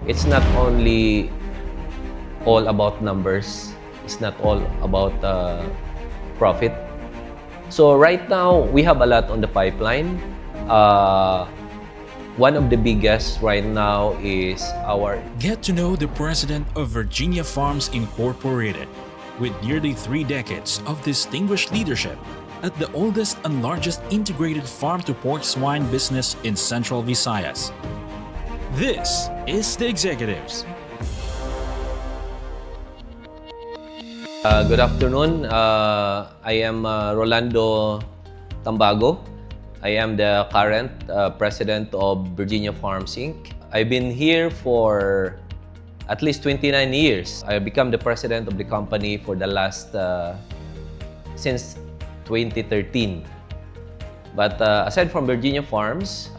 it's not only all about numbers. It's not all about profit. So right now, we have a lot on the pipeline. One of the biggest right now is our... Get to know the president of Virginia Farms Incorporated, with nearly 3 decades of distinguished leadership at the oldest and largest integrated farm-to-pork swine business in Central Visayas. This is The Executives. Good afternoon. I am Rolando Tambago. I am the current president of Virginia Farms Inc. I've been here for at least 29 years. I become the president of the company for the last since 2013. But aside from Virginia Farms,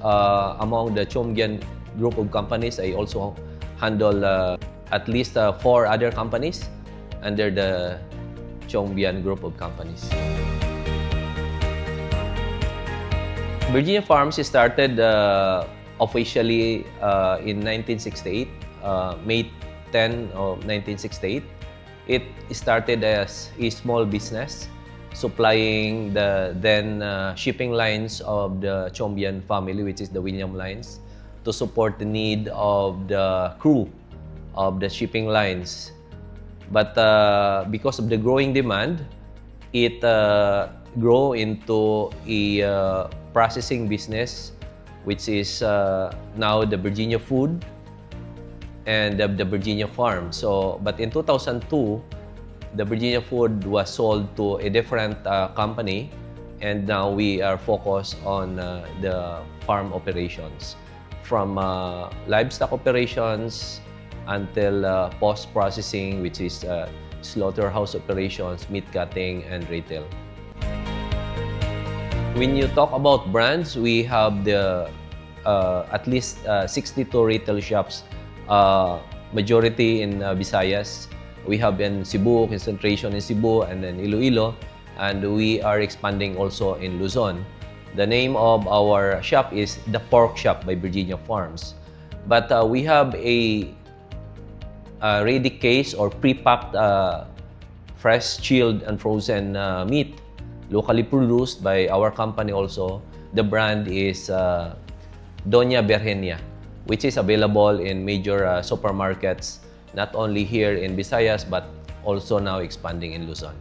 among the Chomgian group of companies, I also handle at least 4 other companies under the Chombian group of companies. Virginia Farms started officially in 1968, May 10 of 1968. It started as a small business supplying the then shipping lines of the Chombian family, which is the William lines, to support the need of the crew of the shipping lines. But because of the growing demand, it grew into a processing business, which is now the Virginia Food and the Virginia Farm. But in 2002, the Virginia Food was sold to a different company, and now we are focused on the farm operations, from livestock operations until post-processing, which is slaughterhouse operations, meat cutting, and retail. When you talk about brands, we have the at least 62 retail shops, majority in Visayas. We have in Cebu, concentration in Cebu, and then Iloilo, and we are expanding also in Luzon. The name of our shop is The Pork Shop by Virginia Farms. But we have a ready case or pre-packed fresh, chilled, and frozen meat, locally produced by our company also. The brand is Doña Bergenia, which is available in major supermarkets, not only here in Visayas, but also now expanding in Luzon.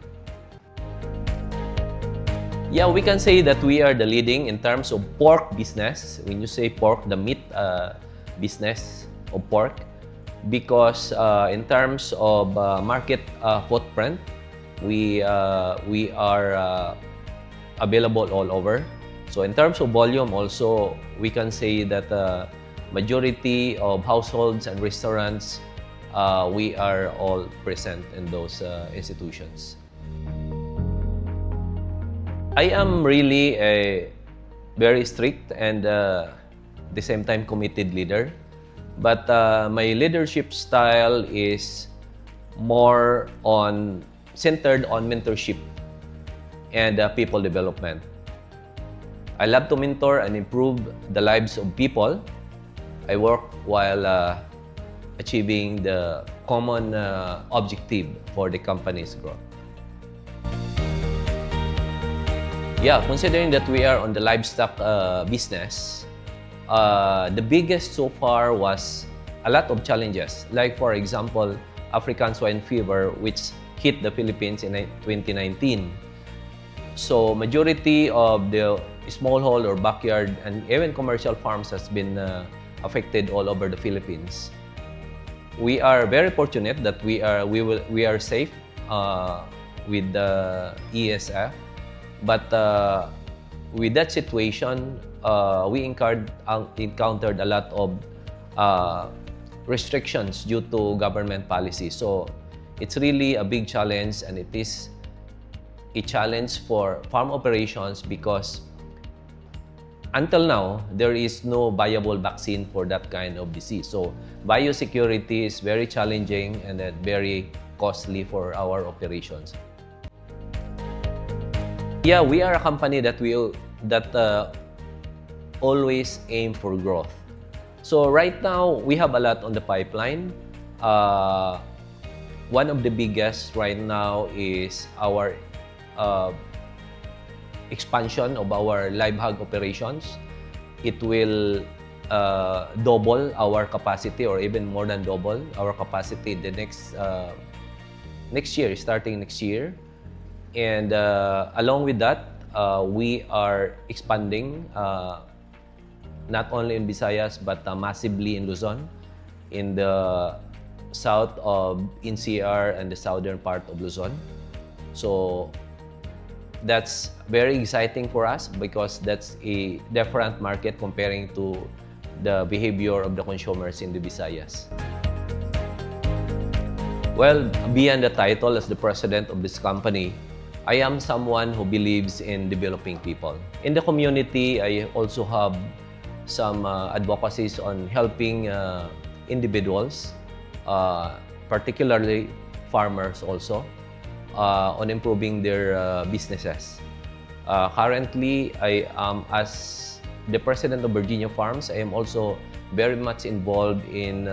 Yeah, we can say that we are the leading in terms of pork business. When you say pork, the meat business of pork, because in terms of market footprint, we are available all over. So in terms of volume also, we can say that majority of households and restaurants, we are all present in those institutions. I am really a very strict and at the same time committed leader. But my leadership style is more centered on mentorship and people development. I love to mentor and improve the lives of people. I work while achieving the common objective for the company's growth. Yeah, considering that we are on the livestock business, the biggest so far was a lot of challenges. Like, for example, African Swine Fever, which hit the Philippines in 2019. So majority of the smallhold or backyard and even commercial farms has been affected all over the Philippines. We are very fortunate that we are safe with the ESF, but with that situation, we encountered a lot of restrictions due to government policy. So it's really a big challenge, and it is a challenge for farm operations because until now, there is no viable vaccine for that kind of disease. So biosecurity is very challenging and very costly for our operations. Yeah, we are a company that always aim for growth. So right now, we have a lot on the pipeline. One of the biggest right now is our expansion of our live hog operations. It will double our capacity, or even more than double our capacity the next year, starting next year. And along with that, we are expanding not only in Visayas but massively in Luzon, in the south of NCR and the southern part of Luzon. So that's very exciting for us because that's a different market comparing to the behavior of the consumers in the Visayas. Well, beyond the title as the president of this company, I am someone who believes in developing people. In the community, I also have some advocacies on helping individuals, particularly farmers also, on improving their businesses. Currently, I am, as the president of Virginia Farms, I am also very much involved in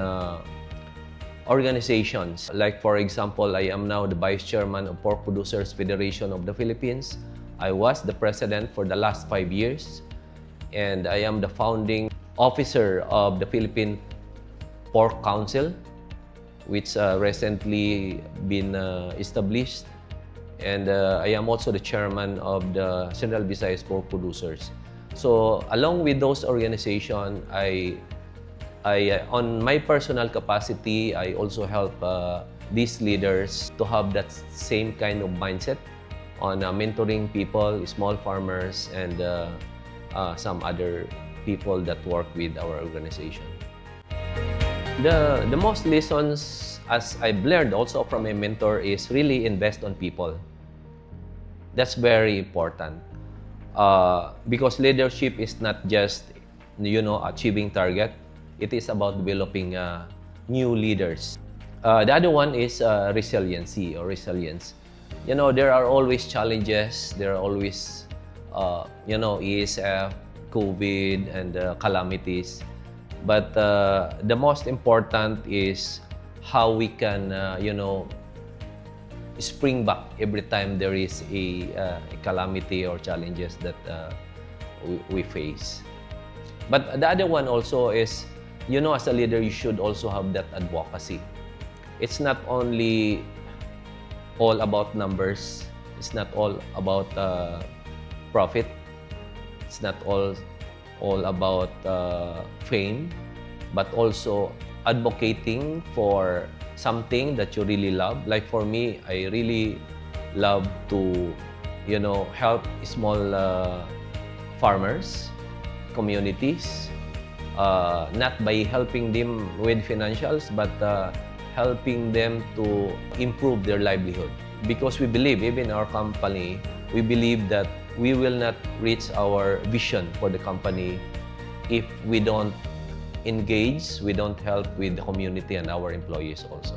organizations. Like, for example, I am now the vice chairman of Pork Producers Federation of the Philippines. I was the president for the last 5 years, and I am the founding officer of the Philippine Pork Council, which recently been established. And I am also the chairman of the Central Visayas Pork Producers. So along with those organizations, on my personal capacity, I also help these leaders to have that same kind of mindset on mentoring people, small farmers, and some other people that work with our organization. The most lessons, as I've learned also from my mentor, is really invest on people. That's very important because leadership is not just, achieving target. It is about developing new leaders. The other one is resiliency or resilience. There are always challenges. There are always, ESF, COVID, and calamities. But the most important is how we can, spring back every time there is a calamity or challenges that we face. But the other one also is, as a leader, you should also have that advocacy. It's not only all about numbers. It's not all about profit. It's not all about fame, but also advocating for something that you really love. Like for me, I really love to, help small farmers, communities, not by helping them with financials, but helping them to improve their livelihood. Because we believe, even our company, we believe that we will not reach our vision for the company if we don't engage, we don't help with the community and our employees also.